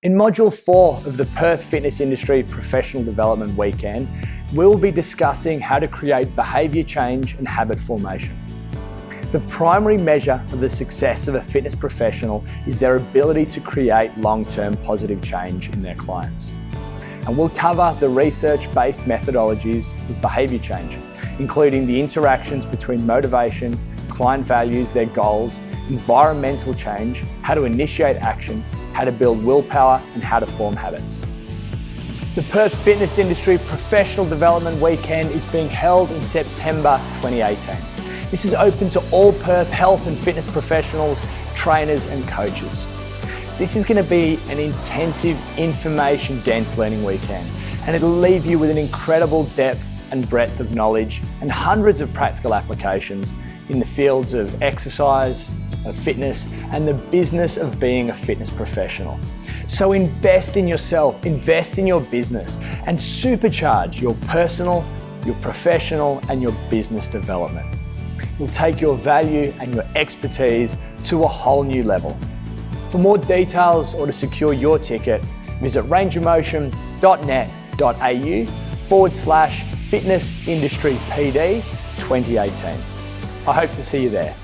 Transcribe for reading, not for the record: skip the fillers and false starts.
In Module 4 of the Perth Fitness Industry Professional Development Weekend, we'll be discussing how to create behaviour change and habit formation. The primary measure of the success of a fitness professional is their ability to create long-term positive change in their clients. And we'll cover the research-based methodologies of behaviour change, including the interactions between motivation, client values, their goals, environmental change, how to initiate action, how to build willpower, and how to form habits. The Perth Fitness Industry Professional Development Weekend is being held in September 2018. This is open to all Perth health and fitness professionals, trainers and coaches. This is going to be an intensive, information-dense learning weekend, and it'll leave you with an incredible depth and breadth of knowledge and hundreds of practical applications in the fields of exercise, of fitness, and the business of being a fitness professional. So invest in yourself, invest in your business, and supercharge your personal, your professional, and your business development. You'll take your value and your expertise to a whole new level. For more details or to secure your ticket, visit rangeofmotion.net.au/fitnessindustrypd 2018. I hope to see you there.